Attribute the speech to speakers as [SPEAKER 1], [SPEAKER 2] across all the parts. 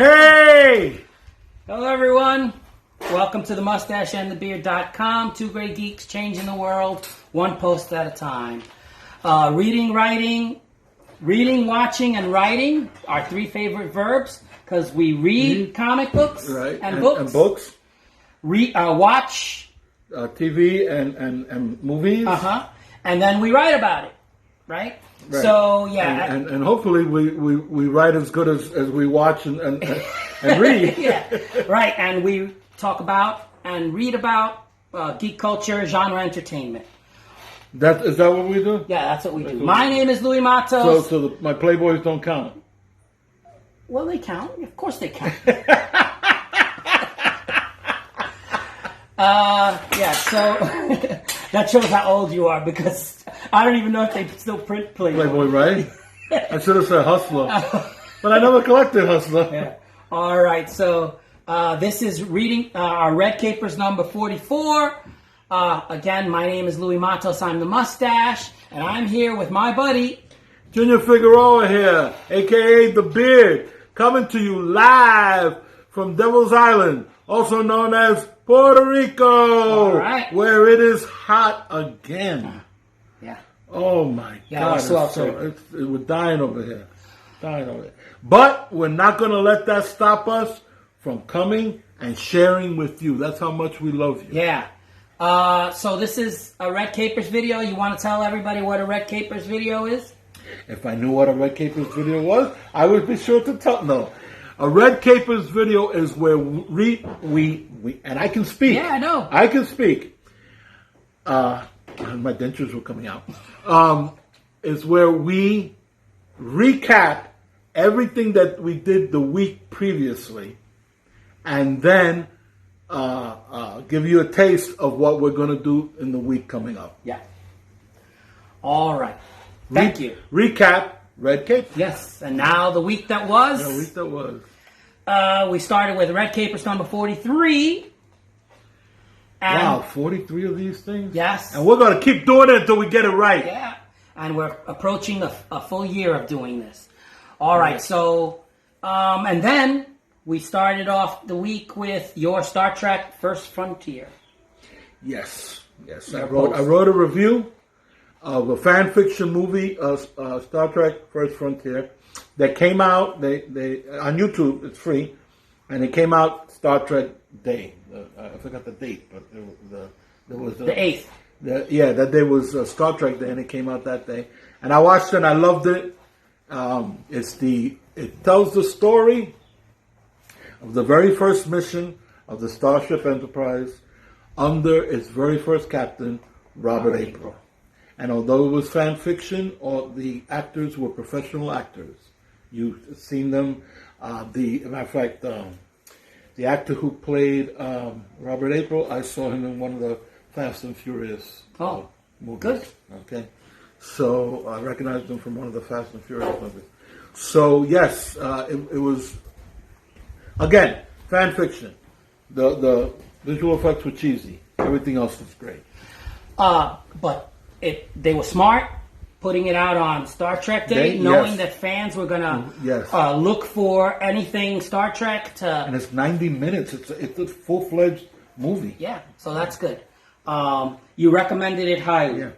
[SPEAKER 1] Hey!
[SPEAKER 2] Hello, everyone. Welcome to the Mustache and The Beard.com. Two great geeks changing the world, one post at a time. Reading, watching, and writing are three favorite verbs because we read comic books and books. Watch
[SPEAKER 1] TV and movies.
[SPEAKER 2] And then we write about it, right? So, yeah.
[SPEAKER 1] And hopefully we write as good as we watch and read.
[SPEAKER 2] Yeah, right. And we talk about and read about geek culture, genre entertainment.
[SPEAKER 1] Is that what we do?
[SPEAKER 2] Yeah, that's what we do. My name is Louis Matos.
[SPEAKER 1] So my Playboys don't count?
[SPEAKER 2] Well, they count. Of course they count. So that shows how old you are because I don't even know if they still print Playboy.
[SPEAKER 1] Playboy, right? I should have said Hustler. But I never collected Hustler.
[SPEAKER 2] Yeah. All right, so this is reading our Red Capers number 44. Again, my name is Louis Matos. I'm the Mustache, and I'm here with my buddy
[SPEAKER 1] Junior Figueroa here, a.k.a. The Beard, coming to you live from Devil's Island, also known as Puerto Rico, where it is hot again.
[SPEAKER 2] Yeah.
[SPEAKER 1] Oh, my God. We're dying over here. But we're not going to let that stop us from coming and sharing with you. That's how much we love you.
[SPEAKER 2] Yeah. So this is a Red Capers video. You want to tell everybody what a Red Capers video is?
[SPEAKER 1] If I knew what a Red Capers video was, I would be sure to tell. No. A Red Capers video is where we and I can speak.
[SPEAKER 2] Yeah, I know.
[SPEAKER 1] I can speak. My dentures were coming out. Is where we recap everything that we did the week previously, and then give you a taste of what we're going to do in the week coming up.
[SPEAKER 2] Yeah. All right. Thank you.
[SPEAKER 1] Recap Red Capers.
[SPEAKER 2] Yes. And now the week that was.
[SPEAKER 1] The week that was.
[SPEAKER 2] We started with Red Capers number 43.
[SPEAKER 1] Wow, 43 of these things?
[SPEAKER 2] Yes.
[SPEAKER 1] And we're going to keep doing it until we get it right.
[SPEAKER 2] Yeah. And we're approaching a full year of doing this. All right. So, and then we started off the week with your Star Trek First Frontier.
[SPEAKER 1] Yes. I wrote a review of a fan fiction movie, Star Trek First Frontier, that came out. They on YouTube. It's free, and it came out Star Trek Day. I forgot the date, but there was
[SPEAKER 2] the 8th.
[SPEAKER 1] That day was Star Trek Day, and it came out that day. And I watched it, and I loved it. It tells the story of the very first mission of the Starship Enterprise under its very first captain, Robert April. And although it was fan fiction, all the actors were professional actors. You've seen them. Matter of fact, the actor who played Robert April, I saw him in one of the Fast and Furious movies.
[SPEAKER 2] Good.
[SPEAKER 1] Okay. So I recognized him from one of the Fast and Furious movies. So yes, it was, again, fan fiction. The visual effects were cheesy. Everything else was great.
[SPEAKER 2] But they were smart putting it out on Star Trek Day, knowing that fans were going to look for anything Star Trek to...
[SPEAKER 1] And it's 90 minutes. It's a full-fledged movie.
[SPEAKER 2] Yeah, so that's good. You recommended it highly.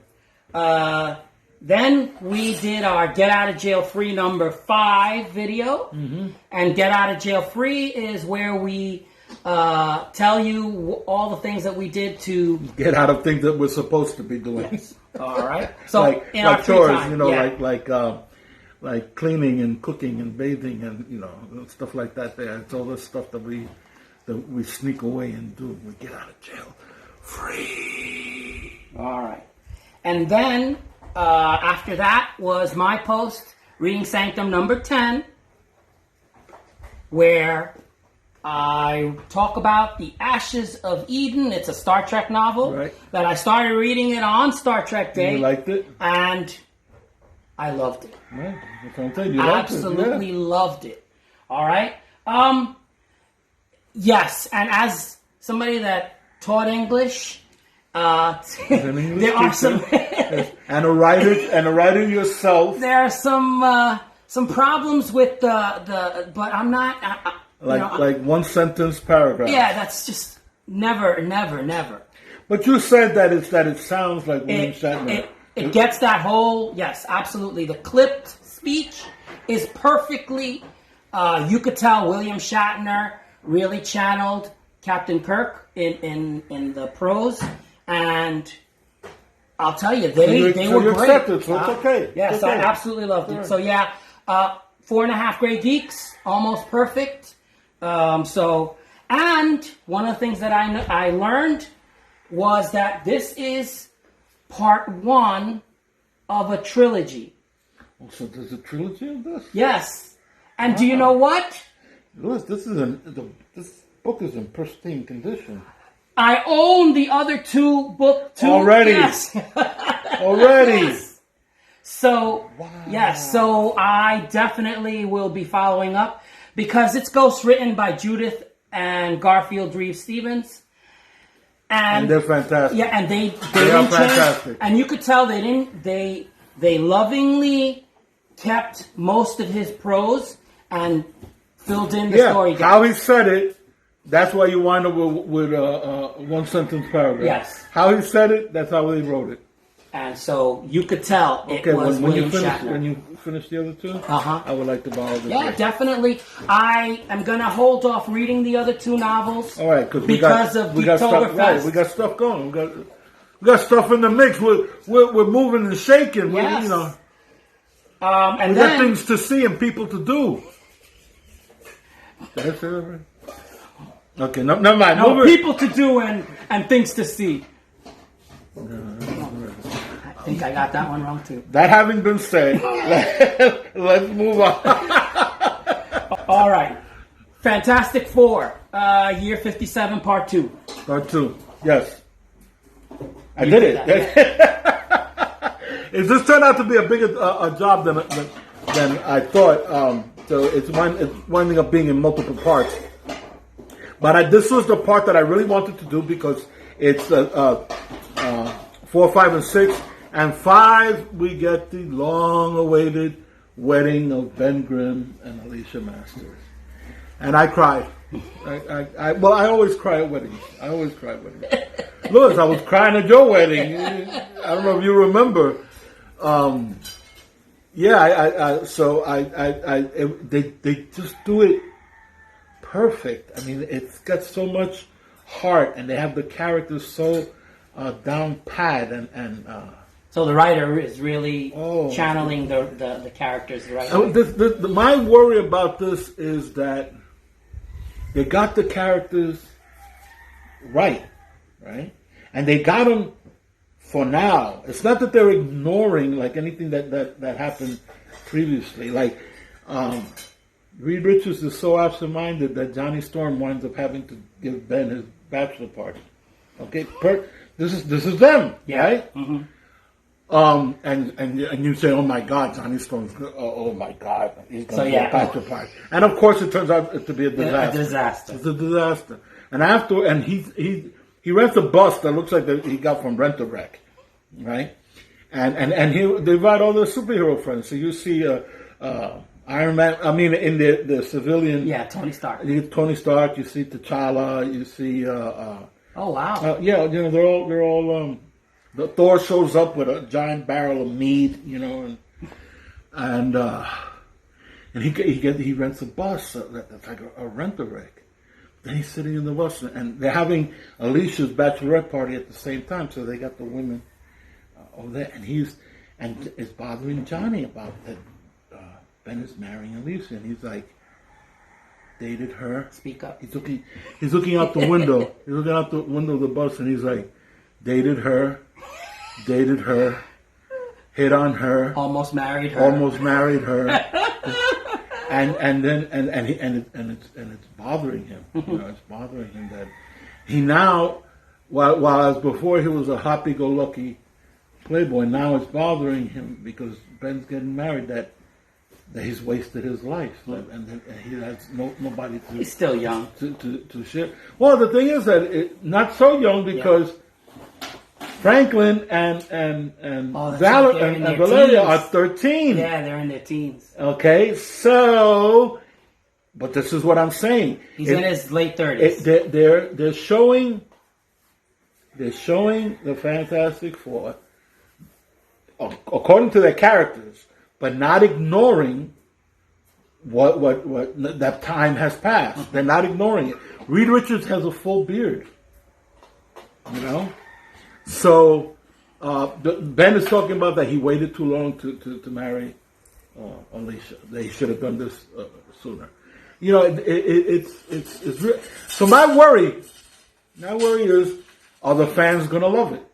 [SPEAKER 1] Yeah.
[SPEAKER 2] Then we did our Get Out of Jail Free number 5 video. Mm-hmm. And Get Out of Jail Free is where we tell you all the things that we did to...
[SPEAKER 1] Get out of things that we're supposed to be doing.
[SPEAKER 2] Yes. All right. So
[SPEAKER 1] like
[SPEAKER 2] our
[SPEAKER 1] chores,
[SPEAKER 2] time,
[SPEAKER 1] like cleaning and cooking and bathing and stuff like that. It's all this stuff that we sneak away and do. We get out of jail free.
[SPEAKER 2] All right. And then after that was my post, Reading Sanctum number 10, where I talk about The Ashes of Eden. It's a Star Trek novel that I started reading it on Star Trek Day.
[SPEAKER 1] You liked it?
[SPEAKER 2] And I loved it.
[SPEAKER 1] Right.
[SPEAKER 2] Absolutely loved it. All right. Yes, and as somebody that taught English, there are some
[SPEAKER 1] and a writer yourself.
[SPEAKER 2] There are some problems with the but I'm not.
[SPEAKER 1] like one sentence paragraph.
[SPEAKER 2] Yeah, that's just never.
[SPEAKER 1] But you said that it sounds like William Shatner.
[SPEAKER 2] It gets that whole, yes, absolutely. The clipped speech is perfectly, you could tell William Shatner really channeled Captain Kirk in the prose, and I'll tell you, they were great.
[SPEAKER 1] Accepted, so it's okay.
[SPEAKER 2] Yes,
[SPEAKER 1] it's okay.
[SPEAKER 2] I absolutely loved it. So yeah, 4.5 Great Geeks, almost perfect. And one of the things that I learned was that this is part 1 of a trilogy.
[SPEAKER 1] Oh, so there's a trilogy of this?
[SPEAKER 2] Yes. And do you know what?
[SPEAKER 1] Louis, this book is in pristine condition.
[SPEAKER 2] I own the other 2 book too.
[SPEAKER 1] Already.
[SPEAKER 2] Yes.
[SPEAKER 1] Already.
[SPEAKER 2] Yes. So,
[SPEAKER 1] wow.
[SPEAKER 2] Yes, so I definitely will be following up because it's ghostwritten by Judith and Garfield Reeves Stevens. And
[SPEAKER 1] they're fantastic.
[SPEAKER 2] Yeah, and they
[SPEAKER 1] are
[SPEAKER 2] didn't
[SPEAKER 1] fantastic.
[SPEAKER 2] change. And you could tell they lovingly kept most of his prose and filled in the story gaps.
[SPEAKER 1] How he said it, that's why you wind up with one sentence paragraph.
[SPEAKER 2] Yes.
[SPEAKER 1] How he said it, that's how he wrote it.
[SPEAKER 2] And so you could tell it was William Shatner.
[SPEAKER 1] When you finish the other 2, I would like to borrow this.
[SPEAKER 2] Yeah, definitely. I am going to hold off reading the other 2 novels.
[SPEAKER 1] All right,
[SPEAKER 2] of
[SPEAKER 1] we got stuff. Right, we got stuff going. We got stuff in the mix. We're moving and shaking.
[SPEAKER 2] Yes.
[SPEAKER 1] And we got things to see and people to do. That's it. Okay, never mind.
[SPEAKER 2] No, people to do and things to see. I think I got that one wrong too.
[SPEAKER 1] That having been said, let's move on.
[SPEAKER 2] All right. Fantastic Four, year 57, part 2.
[SPEAKER 1] Part 2, yes. I did it. It just turned out to be a bigger job than I thought. So it's winding up being in multiple parts. But this was the part that I really wanted to do because it's 4, 5, and 6. And 5, we get the long-awaited wedding of Ben Grimm and Alicia Masters. And I cried. I always cry at weddings. Louis, I was crying at your wedding. I don't know if you remember. They just do it perfect. I mean, it's got so much heart, and they have the characters so down pat and.
[SPEAKER 2] So the writer is really channeling the characters right.
[SPEAKER 1] My worry about this is that they got the characters right? And they got them for now. It's not that they're ignoring like anything that happened previously. Like Reed Richards is so absent-minded that Johnny Storm winds up having to give Ben his bachelor party. Okay, this is them, right? Mm-hmm. And you say, oh my God, Johnny Storm's good. Oh my God, he's going to get a bachelor party. And of course, it turns out to be a disaster. It's a disaster. And he rents a bus that looks like he got from Rent-A-Wreck, right? And they invite all the superhero friends. So you see Iron Man. I mean, in the civilian.
[SPEAKER 2] Yeah, Tony Stark.
[SPEAKER 1] Tony Stark. You see T'Challa. You see.
[SPEAKER 2] Oh wow.
[SPEAKER 1] They're all. The Thor shows up with a giant barrel of mead, and he rents a bus that's like a Rent-A-Wreck. Then he's sitting in the bus, and they're having Alicia's bachelorette party at the same time, so they got the women over there, and it's bothering Johnny about that. Ben is marrying Alicia, and he's like, dated her.
[SPEAKER 2] Speak up.
[SPEAKER 1] He's looking out the window. He's looking out the window of the bus, and he's like, dated her, hit on her,
[SPEAKER 2] almost married her,
[SPEAKER 1] and it's bothering him. It's bothering him that he now, while as before he was a happy-go-lucky playboy, now it's bothering him because Ben's getting married that he's wasted his life, and he has nobody to.
[SPEAKER 2] He's still young
[SPEAKER 1] to share. Well, the thing is that not so young because. Yeah. Franklin and Valeria are 13.
[SPEAKER 2] Yeah, they're in their teens.
[SPEAKER 1] Okay, so But this is what I'm saying.
[SPEAKER 2] He's in his late 30s.
[SPEAKER 1] They're showing the Fantastic Four according to their characters, but not ignoring what that time has passed. They're not ignoring it. Reed Richards has a full beard, you know. So Ben is talking about that he waited too long to marry Alicia. They should have done this sooner. You know, it's real. So my worry is, are the fans gonna love it?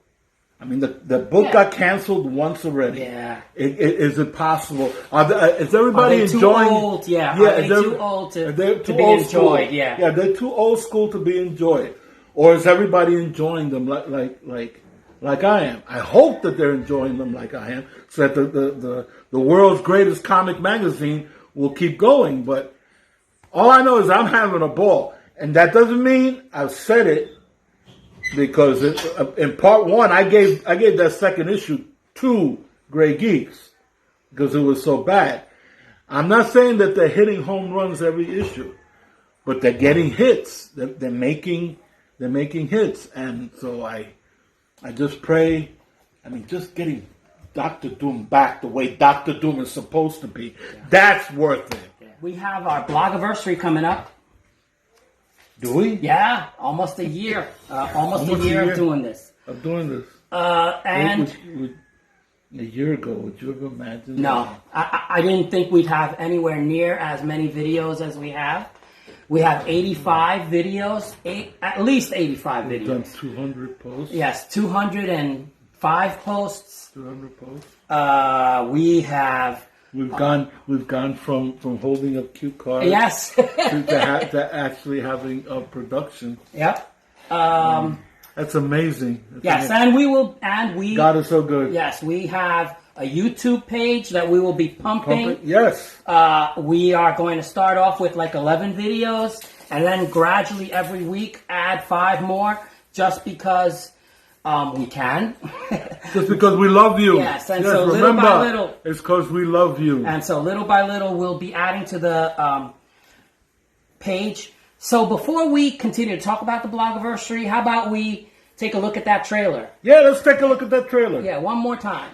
[SPEAKER 1] I mean, the book got canceled once already.
[SPEAKER 2] Yeah.
[SPEAKER 1] Is it possible? Is everybody enjoying?
[SPEAKER 2] Too old? Yeah. Are they too old to be enjoyed? Yeah.
[SPEAKER 1] Yeah, they're too old school to be enjoyed. Or is everybody enjoying them like I am? I hope that they're enjoying them like I am, so that the world's greatest comic magazine will keep going. But all I know is I'm having a ball, and that doesn't mean I've said it. Because in part one, I gave that second issue 2 Gray Geeks because it was so bad. I'm not saying that they're hitting home runs every issue, but they're getting hits. They're making hits, and so I just pray. I mean, just getting Doctor Doom back the way Doctor Doom is supposed to be. That's worth it.
[SPEAKER 2] We have our blogiversary coming up.
[SPEAKER 1] Do we?
[SPEAKER 2] Yeah, almost a year. Almost a year of doing this. And
[SPEAKER 1] a year ago, would you have imagined?
[SPEAKER 2] No, I didn't think we'd have anywhere near as many videos as we have. We have 85 videos, at least 85 videos.
[SPEAKER 1] We've done 200 posts.
[SPEAKER 2] Yes, 205 posts.
[SPEAKER 1] 200 posts.
[SPEAKER 2] We have.
[SPEAKER 1] We've gone from holding up cue cards,
[SPEAKER 2] yes,
[SPEAKER 1] to actually having a production.
[SPEAKER 2] Yep.
[SPEAKER 1] That's amazing.
[SPEAKER 2] Yes, and we
[SPEAKER 1] God is so good.
[SPEAKER 2] Yes, we have a YouTube page that we will be pumping.
[SPEAKER 1] Yes.
[SPEAKER 2] We are going to start off with like 11 videos, and then gradually every week add 5 more, just because we can.
[SPEAKER 1] Just because we love you.
[SPEAKER 2] Yes, and so little by little.
[SPEAKER 1] It's because we love you.
[SPEAKER 2] And so little by little, we'll be adding to the page. So before we continue to talk about the blogiversary, how about we take a look at that trailer?
[SPEAKER 1] Yeah, let's take a look at that trailer.
[SPEAKER 2] Yeah, one more time.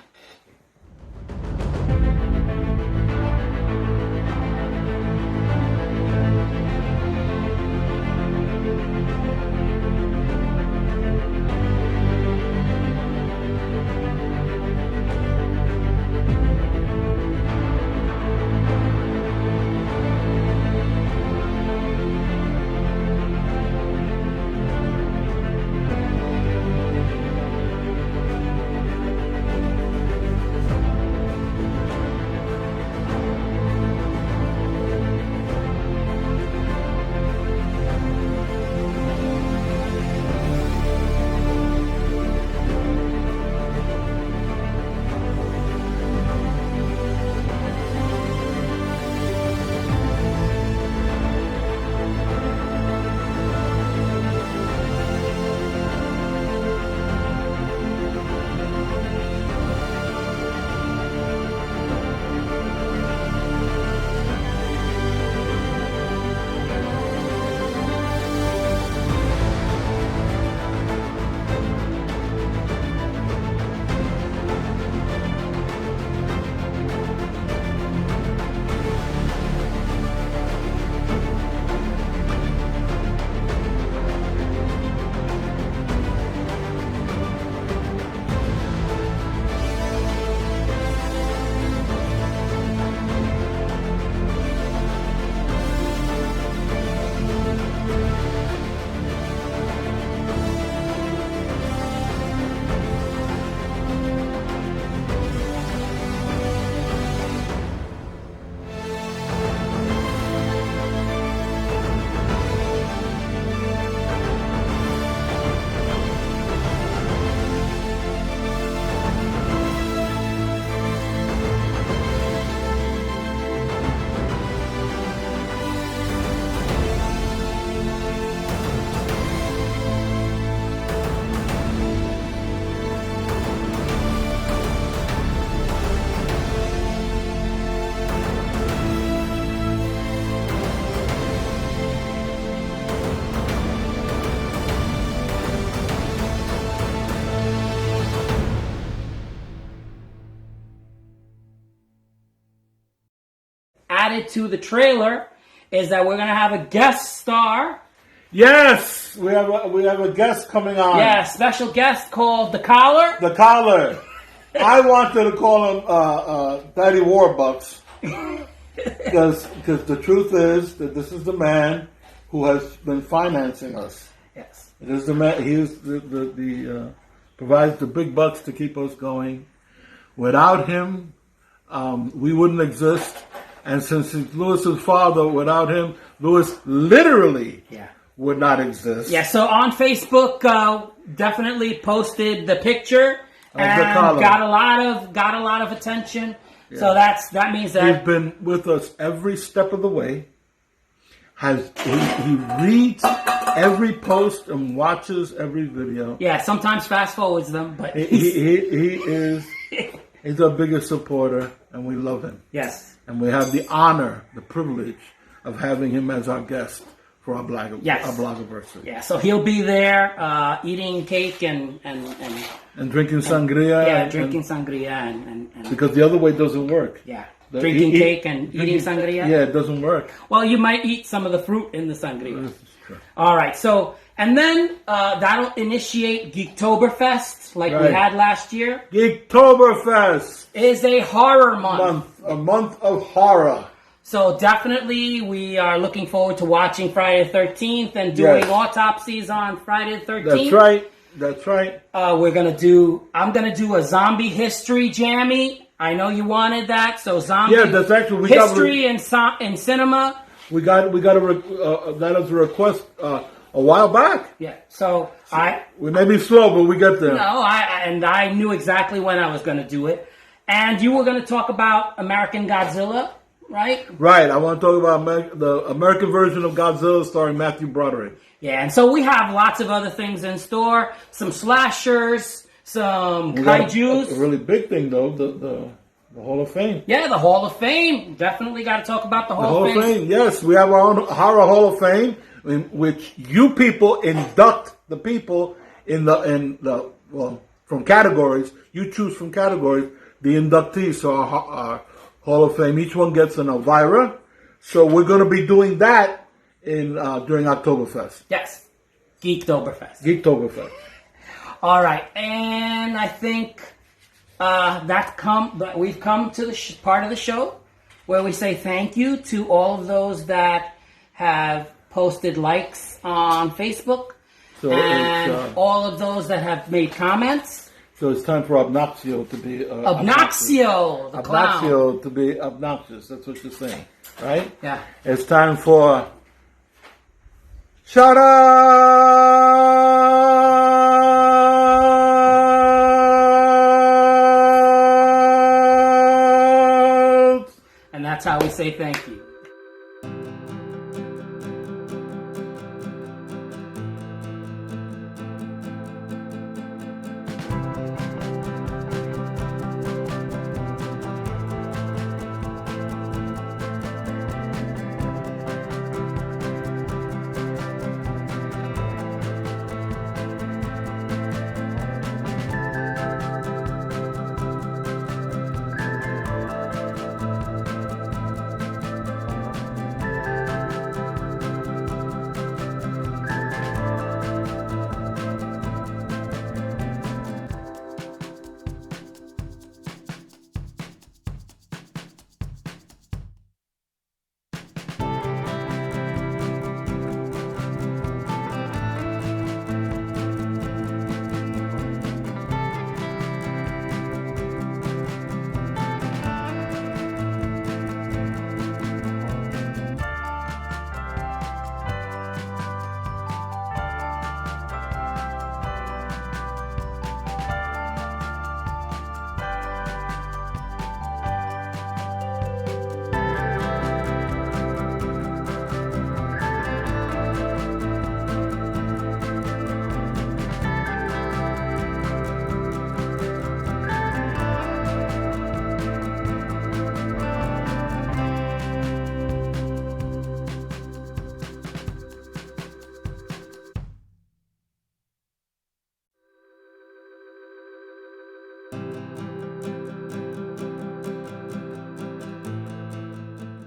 [SPEAKER 2] added to the trailer is that we're going to have a guest star.
[SPEAKER 1] Yes, we have a guest coming on.
[SPEAKER 2] Yeah, special guest called The Collar.
[SPEAKER 1] The Collar. I wanted to call him Daddy Warbucks because the truth is that this is the man who has been financing us.
[SPEAKER 2] Yes.
[SPEAKER 1] It is the man. He is the provides the big bucks to keep us going. Without him, we wouldn't exist. And since he's Lewis's father, without him, Lewis literally would not exist.
[SPEAKER 2] Yeah. So on Facebook, definitely posted the picture and got a lot of attention. Yeah. So that means that
[SPEAKER 1] he's been with us every step of the way. He reads every post and watches every video.
[SPEAKER 2] Yeah, sometimes fast forwards them, but
[SPEAKER 1] he's our biggest supporter, and we love him.
[SPEAKER 2] Yes,
[SPEAKER 1] and we have the honor, the privilege of having him as our guest for our blogiversary.
[SPEAKER 2] Yeah, so he'll be there eating cake and
[SPEAKER 1] drinking sangria.
[SPEAKER 2] Yeah, drinking sangria and
[SPEAKER 1] because the other way doesn't work.
[SPEAKER 2] Yeah. Drinking cake and eating sangria?
[SPEAKER 1] Yeah, it doesn't work.
[SPEAKER 2] Well, you might eat some of the fruit in the sangria. All right, so, and then that'll initiate Geektoberfest like we had last year.
[SPEAKER 1] Geektoberfest
[SPEAKER 2] is a horror month.
[SPEAKER 1] A month of horror.
[SPEAKER 2] So definitely we are looking forward to watching Friday the 13th and doing autopsies on Friday the 13th.
[SPEAKER 1] That's right.
[SPEAKER 2] I'm going to do a zombie history jammy. I know you wanted that, so zombie
[SPEAKER 1] that's actually
[SPEAKER 2] history in cinema.
[SPEAKER 1] We got that as a request a while back.
[SPEAKER 2] Yeah, so
[SPEAKER 1] we may be slow, but we get there.
[SPEAKER 2] No, I knew exactly when I was going to do it, and you were going to talk about American Godzilla, right?
[SPEAKER 1] Right. I want to talk about the American version of Godzilla starring Matthew Broderick.
[SPEAKER 2] Yeah, and so we have lots of other things in store, some slashers. Some kaijus.
[SPEAKER 1] A really big thing, though, the Hall of Fame.
[SPEAKER 2] Yeah, the Hall of Fame. Definitely got to talk about the Hall of Fame.
[SPEAKER 1] Yes, we have our own Horror Hall of Fame, in which you people induct the people from categories. You choose from categories the inductees to our Hall of Fame. Each one gets an Elvira. So we're going to be doing that during Oktoberfest.
[SPEAKER 2] Yes, Geektoberfest. All right, and I think we've come to the part of the show where we say thank you to all of those that have posted likes on Facebook and all of those that have made comments.
[SPEAKER 1] So it's time for Obnoxio to be
[SPEAKER 2] Obnoxio, the clown.
[SPEAKER 1] Obnoxio to be obnoxious. That's what you're saying, right?
[SPEAKER 2] Yeah.
[SPEAKER 1] It's time for shout out.
[SPEAKER 2] That's how we say thank you.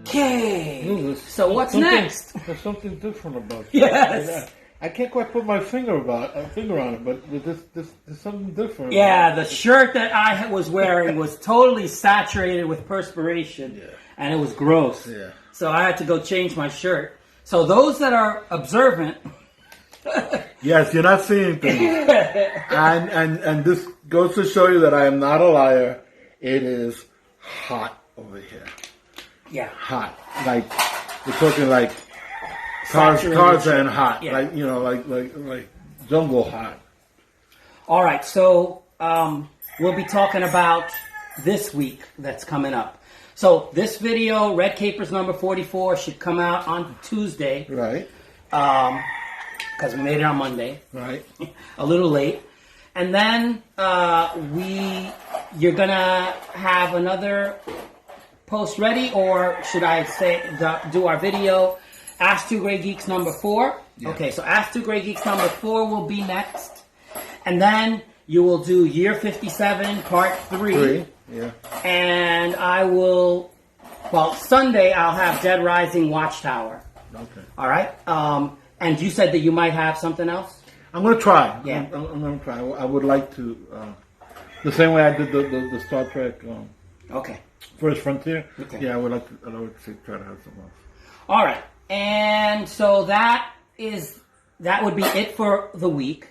[SPEAKER 2] Okay. So what's next?
[SPEAKER 1] There's something different about it.
[SPEAKER 2] Yes.
[SPEAKER 1] I can't quite put my finger on it, but with this, there's something different.
[SPEAKER 2] Yeah, the shirt that I was wearing was totally saturated with perspiration, and it was gross.
[SPEAKER 1] Yeah.
[SPEAKER 2] So I had to go change my shirt. So those that are observant,
[SPEAKER 1] yes, you're not seeing things, and this goes to show you that I am not a liar. It is hot over here.
[SPEAKER 2] Yeah,
[SPEAKER 1] hot. Like we're talking like Tarzan hot.
[SPEAKER 2] Yeah.
[SPEAKER 1] Like like jungle hot.
[SPEAKER 2] All right, so we'll be talking about this week that's coming up. So this video, Red Capers number 44, should come out on Tuesday.
[SPEAKER 1] Right.
[SPEAKER 2] Because we made it on Monday.
[SPEAKER 1] Right.
[SPEAKER 2] A little late. And then you're going to have another post ready, or should I say do our video, Ask Two Grey Geeks number 4. Yeah. Okay, so Ask Two Grey Geeks number 4 will be next. And then you will do Year 57, Part 3.
[SPEAKER 1] Yeah.
[SPEAKER 2] And I will, Sunday I'll have Dead Rising Watchtower.
[SPEAKER 1] Okay.
[SPEAKER 2] All right? And you said that you might have something else?
[SPEAKER 1] I'm going to try.
[SPEAKER 2] Yeah.
[SPEAKER 1] I'm going to try. I would like to, the same way I did the Star Trek
[SPEAKER 2] okay.
[SPEAKER 1] First Frontier.
[SPEAKER 2] Okay.
[SPEAKER 1] Yeah, I would like to try to have something else.
[SPEAKER 2] All right. And so that would be it for the week.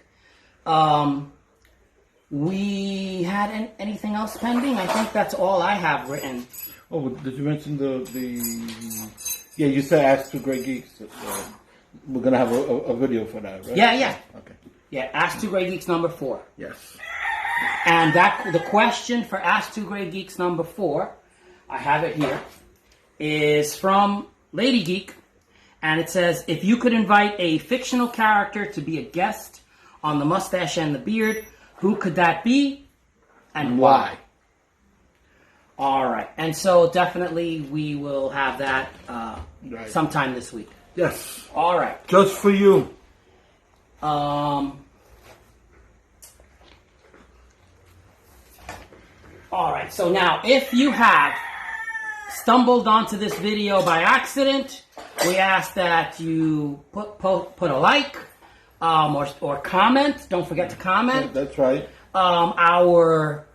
[SPEAKER 2] We had anything else pending? I think that's all I have written.
[SPEAKER 1] Oh, did you mention yeah, you said Ask Two Great Geeks. We're going to have a video for that, right?
[SPEAKER 2] Yeah.
[SPEAKER 1] Okay.
[SPEAKER 2] Yeah, Ask Two Grey Geeks number 4.
[SPEAKER 1] Yes.
[SPEAKER 2] And the question for Ask Two Grey Geeks number 4, I have it here, is from Lady Geek. And it says, if you could invite a fictional character to be a guest on the Mustache and the Beard, who could that be and why? All right. And so definitely we will have that sometime this week.
[SPEAKER 1] Yes.
[SPEAKER 2] All right.
[SPEAKER 1] Just for you.
[SPEAKER 2] All right. So now, if you have stumbled onto this video by accident, we ask that you put a like or comment. Don't forget to comment.
[SPEAKER 1] That's right.
[SPEAKER 2] Our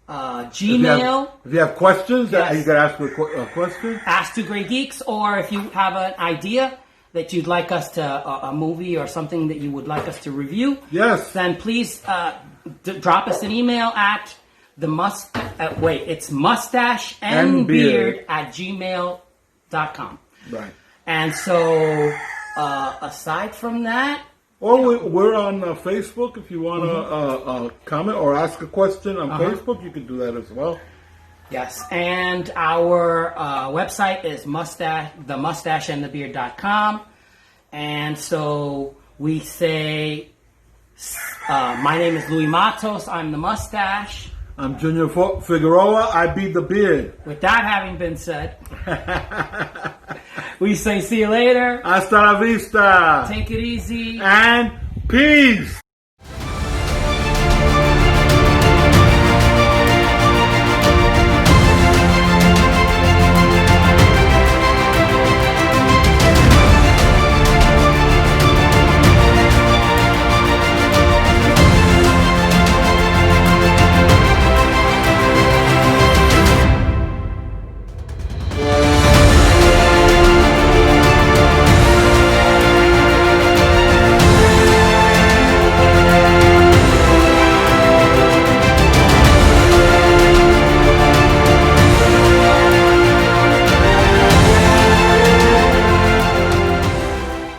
[SPEAKER 2] Gmail.
[SPEAKER 1] If you have questions,
[SPEAKER 2] yes.
[SPEAKER 1] You can ask a question.
[SPEAKER 2] Ask Two Grey Geeks, or if you have an idea that you'd like us to, a movie or something that you would like us to review,
[SPEAKER 1] yes,
[SPEAKER 2] then please drop us an email at it's mustache and beard at gmail.com.
[SPEAKER 1] Right.
[SPEAKER 2] And so, aside from that,
[SPEAKER 1] we're on Facebook. If you want to comment or ask a question on Facebook, you can do that as well.
[SPEAKER 2] Yes, and our website is themustacheandthebeard.com. And so we say, my name is Louis Matos. I'm the Mustache.
[SPEAKER 1] I'm Junior Figueroa. I be the Beard.
[SPEAKER 2] With that having been said, we say see you later.
[SPEAKER 1] Hasta la vista.
[SPEAKER 2] Take it easy.
[SPEAKER 1] And peace.